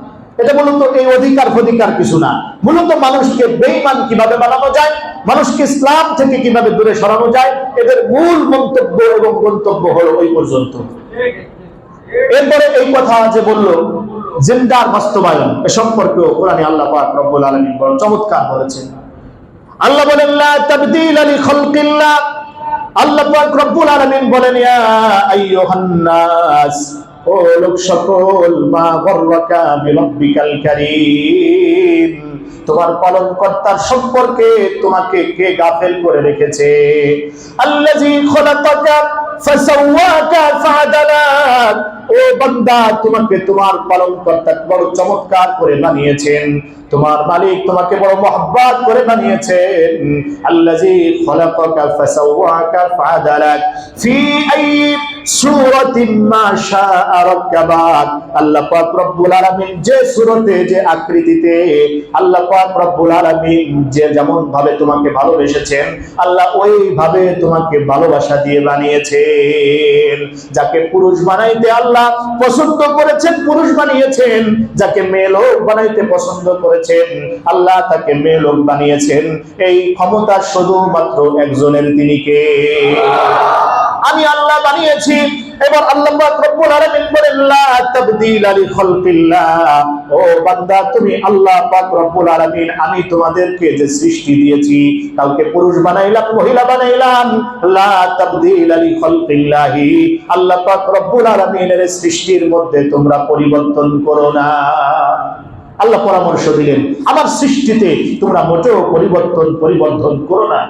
এটা মূলত এই অধিকার কিছু না, মূলত মানুষকে বেঈমান কিভাবে বানানো যায়, মানুষকে ইসলাম থেকে কিভাবে দূরে সরানো যায়, এদের মূল মন্তব্য এবং গন্তব্য হলো ওই পর্যন্ত। এরপরে এই কথা যে বলল জেন্ডার বাস্তবায়ন, এ সম্পর্কেও কোরআনে আল্লাহ পাক রব্বুল আলামিন বড় চমৎকার বলেছেন। আল্লাহ বলেন লা তাবদীলা লিখালকিল্লাহ, আল্লাহ পাক রব্বুল আলামিন বলেন ইয়া আইয়ুহান নাস, ও লোক সকল, মা গররাকা বিরাব্বিকাল কারীম, তোমার পালনকর্তার সম্পর্কে তোমাকে কে গাফেল করে রেখেছে? আল্লাযী খলাকাকা ফাসাওয়াকা ফাআদালাক, ও বান্দা, তোমাকে তোমার পালনকর্তা বড় চমৎকার করে বানিয়েছেন, তোমার মালিক তোমাকে বড় মহব্বত করে বানিয়েছেন। আল্লাযী খলাকাকা ফাসাওয়াকা ফাআদালাক ফি আইয়ি সূরাতিন মা শাআ রাক্কাবাক, আল্লাহ পাক রব্বুল আলামিন যে সূরতে, যে আকৃতিতে আল্লাহ পাক রব্বুল আলামিন যে যেমন ভাবে তোমাকে ভালোবেসেছেন, আল্লাহ ওইভাবে তোমাকে ভালোবাসা দিয়ে বানিয়েছেন। যাকে পুরুষ বানাইতে আল্লাহ পছন্দ করেছেন পুরুষ বানিয়েছেন, যাকে মেয়ে লোক বানাইতে পছন্দ করেছেন আল্লাহ তাকে মেয়ে লোক বানিয়েছেন। এই ক্ষমতা শুধুমাত্র একজনের, তিনি কে? আমি আল্লাহ বানিয়েছি। এবার আল্লাহ পাক রব্বুল আলামিন বলেন লা তাবদীলা লিখালকিল্লাহ, ও বান্দা, তুমি আল্লাহ পাক রব্বুল আলামিন, আমি তোমাদেরকে যে সৃষ্টি দিয়েছি, কাউকে পুরুষ বানাইলাম মহিলা বানাইলাম, লা তাবদীলা লিখালকিল্লাহি, আল্লাহ পাক রব্বুল আলামিনের সৃষ্টির মধ্যে তোমরা পরিবর্তন করো না। আল্লাহ পরামর্শ দিলেন আমার সৃষ্টিতে তোমরা মোটেও পরিবর্তন করো না,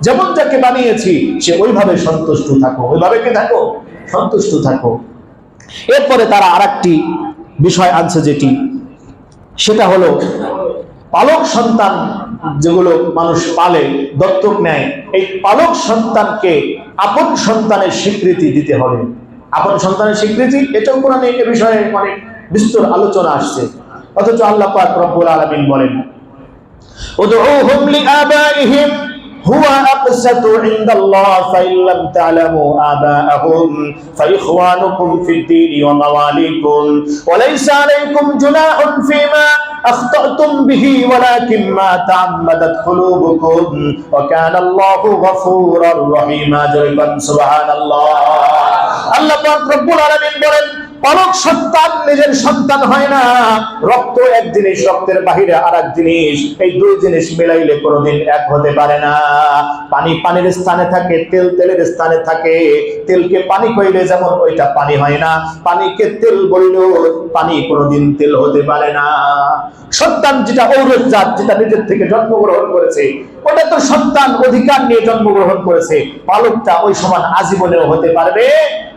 যেমন যাকে বানিয়েছি সে ওইভাবে সন্তুষ্ট থাকো, ওইভাবে কে থাকো, সন্তুষ্ট থাকো। এরপরে তারা আরেকটি বিষয় আনছে, যেটি সেটা হলো পালক সন্তান যেগুলো মানুষ পালে, দত্তক নেয়, এই পালক সন্তানকে আপন সন্তানের স্বীকৃতি দিতে হবে। আপন সন্তানের স্বীকৃতি, এটাও কোরআনে এ বিষয়ে অনেক বিস্তর আলোচনা আসছে। অথচ আল্লাহ পাক রব্বুল আলামিন বলেন উদউহুম লিআবাইহিম হুয়া আকসাতু ইনদাল্লাহ ফাইন লাম তা'লামু আবাআহুম ফাইখওয়ানুকুম ফিদ দীনি ওয়া মাওয়ালিকুম ওয়া লাইসা আলাইকুম জুনাহুন ফীমা أخطأتم به ولكن ما تعمدت قلوبكم وكان الله غفورا رحيما سبحان الله আল্লাহ পাক রব্বুল আলামিন বলেন পালক সন্তান নিজের সন্তান হয় না রক্ত এক জিনিস রক্তের বাহিরে আরেক জিনিস এই দুই জিনিস মিলাইলে কোনোদিন এক হতে পারে না পানি পানির স্থানে থাকে তেল তেলের স্থানে থাকে তেলকে পানি কইলে যেমন ওইটা পানি হয় না পানিকে তেল বললেও পানি কোনোদিন তেল হতে পারে না সন্তান যেটা ঔরস জাত যেটা নিজের থেকে জন্মগ্রহণ করেছে ওটা তো সন্তান অধিকার নিয়ে জন্মগ্রহণ করেছে পালকটা ওই সমান আজীবনেও হতে পারবে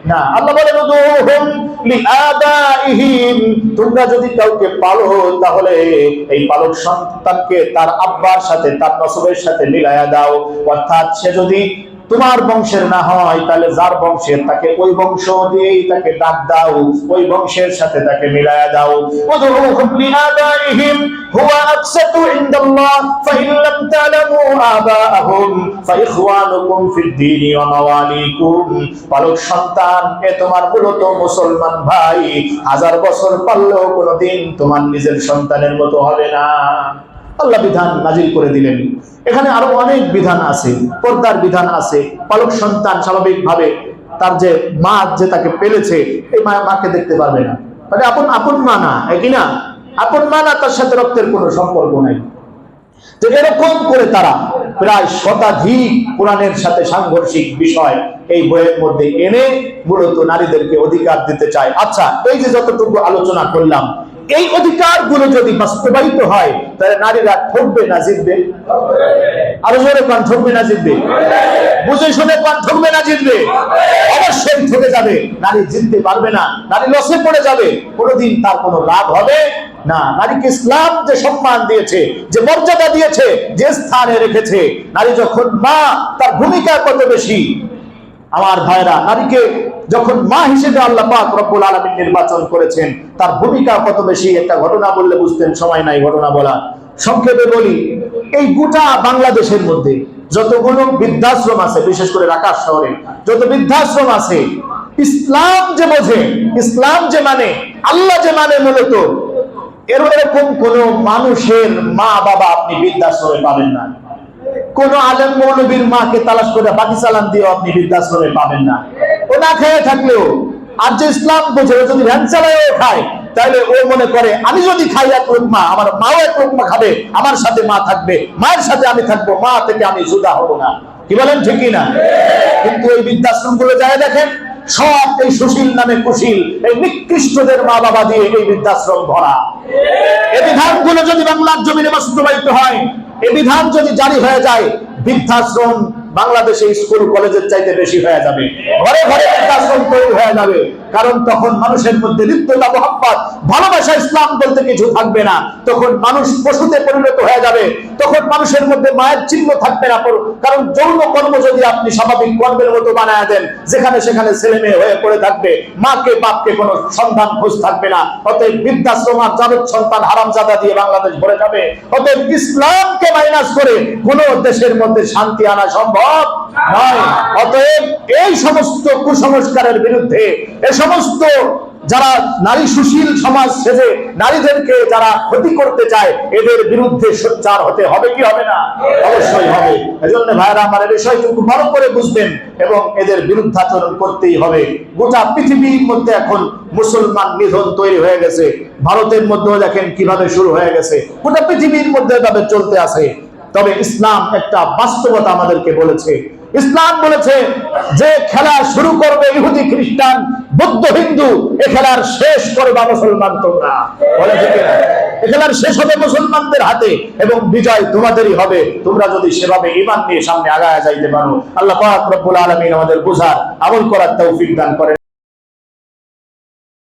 না আল্লাহ বলেন উদুহুম লিআবাইহিম তোমরা যদি কাউকে পালো তাহলে এই পালক সন্তানকে তার আব্বার সাথে তার নসবের সাথে মিলায়া দাও অর্থাৎ সে যদি তোমার বংশের না হয় তাহলে যার বংশের তাকে ওই বংশ দিয়েই তাকে ডাক দাও ওই বংশের সাথে তাকে মিলায়া দাও উদুহুম লিআবাইহিম হুয়া আকসাতু ইনদাল্লাহ ফাইন লাম তা'লামু আবাআহুম ফাইখওয়ানুকুম ফিদ-দীন ওয়া মাওয়ালিকুম পালক সন্তান এ তোমার মূলত মুসলমান ভাই হাজার বছর পাললেও কোনোদিন তোমার নিজের সন্তানের মতো হবে না আল্লাহ বিধান নাজিল করে দিলেন এখানে আরো অনেক বিধান আছে পর্দার বিধান আছে পালক সন্তান স্বাভাবিকভাবে তার যে মা যে তাকে পেলেছে এই মাকে দেখতে পারবে না মানে আপন মা না একই না আপন মা না তার সাথে রক্তের কোনো সম্পর্ক নাই তো এরকম করে তারা প্রায় শতাধিক কোরআনের সাথে সাংঘর্ষিক বিষয় এই বইয়ের মধ্যে এনে মূলত নারীদেরকে অধিকার দিতে চায় আচ্ছা এই যে যতটুকু আলোচনা করলাম এই অধিকারগুলো যদি বাস্তবায়িত হয় তাহলে নারীরা ঠকবে না জিতবে আরো জোরে কোন ঠকবে না জিতবে বুঝে শুনে কোন ঠকবে না জিতবে অবশ্যই ঠকে যাবে নারী জিততে পারবে না নারী লসে পড়ে যাবে কোনোদিন তার কোনো লাভ হবে না নারীকে ইসলাম যে সম্মান দিয়েছে যে মর্যাদা দিয়েছে যে স্থানে রেখেছে নারী যখন মা তার ভূমিকা কত বেশি আমার ভাইরা নারীকে যখন মা হিসেবে আল্লাহ পাক রব্বুল আলামিন নির্বাচন করেছেন তার ভূমিকা কত বেশি একটা ঘটনা বললে বুঝতেন সময় নাই ঘটনা বলা সংক্ষেপে বলি এই গোটা বাংলাদেশের মধ্যে যতগুলো বৃদ্ধাশ্রম আছে বিশেষ করে ঢাকা শহরে যত বৃদ্ধাশ্রম আছে ইসলাম যে বোঝে ইসলাম যে মানে আল্লাহ যে মানে মূলত এরকম কোন মানুষের মা বাবা আপনি বৃদ্ধাশ্রমে পাবেন না কোন আলেম মৌলবীর মাকে তালাশ করে বাকি চালান দিয়েও আপনি বৃদ্ধাশ্রমে পাবেন না ও না খেয়ে থাকলেও আর যে ইসলাম বোঝে যদি ভ্যান চালায়ও খায় তাহলে ও মনে করে আমি যদি খাই এক লোকমা আমার মাও এক লোকমা খাবে আমার সাথে মা থাকবে মায়ের সাথে আমি থাকবো মা থেকে আমি জুদা হব না কি বলেন ঠিকই না কিন্তু এই বৃদ্ধাশ্রম গুলো যায় দেখেন সব এই সুশীল নামে কুশীল এই নিকৃষ্টদের মা বাবা দিয়ে এই বৃদ্ধাশ্রম ভরা এই বিধানগুলো যদি বাংলার জমিনে বাস্তবায়িত হয় এই বিধান যদি জারি হয়ে যায় বৃদ্ধাশ্রম বাংলাদেশে স্কুল কলেজের চাইতে বেশি হয়ে যাবে ঘরে ঘরে বৃদ্ধাশ্রম তৈরি হয়ে যাবে কারণ তখন মানুষের মধ্যে হৃদ্যতা মোহাম্মত ভালোবাসা ইসলাম বলতে কিছু থাকবে না তখন মানুষ পশুতে পরিণত হয়ে যাবে তখন মানুষের মধ্যে মায়ের চিহ্ন থাকবে না কারণ যৌন কর্ম যদি আপনি স্বাভাবিক কর্মের মতো বানায় দেন যেখানে সেখানে ছেলে মেয়ে হয়ে পড়ে থাকবে মাকে বাপকে কোনো সন্তান খোঁজ থাকবে না অতএব বৃদ্ধাশ্রম আর যাবত সন্তান হারামজাদা দিয়ে বাংলাদেশ ভরে যাবে অতএব ইসলামকে মাইনাস করে কোন দেশের মধ্যে শান্তি আনা সম্ভব নয় অতএব এই সমস্ত কুসংস্কারের বিরুদ্ধে এই সমস্ত যারা নারী সুশীল সমাজ সেজে নারীদেরকে যারা ক্ষতি করতে চায় এদের বিরুদ্ধে সোচ্চার হতে হবে কি হবে না অবশ্যই হবে এজন্য ভাইরা আমার এই বিষয়টুকু ভালো করে বুঝবেন এবং এদের বিরুদ্ধাচরণ করতেই হবে গোটা পৃথিবীর মধ্যে এখন মুসলমান নিধন তৈরি হয়ে গেছে ভারতের মধ্যেও দেখেন কিভাবে শুরু হয়ে গেছে গোটা পৃথিবীর মধ্যে এভাবে চলতে আছে তবে ইসলাম একটা বাস্তবতা আমাদেরকে বলেছে ইসলাম বলেছে যে খেলা শুরু করবে ইহুদি খ্রিস্টান বৌদ্ধ হিন্দু এ খেলার শেষ করবে মুসলমান তোমরা বলেছে কিনা এ খেলার শেষ হবে মুসলমানদের হাতে এবং বিজয় তোমাদেরই হবে তোমরা যদি সেভাবে ঈমান নিয়ে সামনে আগায় যাইতে পারো আল্লাহ পাক রব্বুল আলামিন আমাদের বুঝার আমল করার তৌফিক দান করেন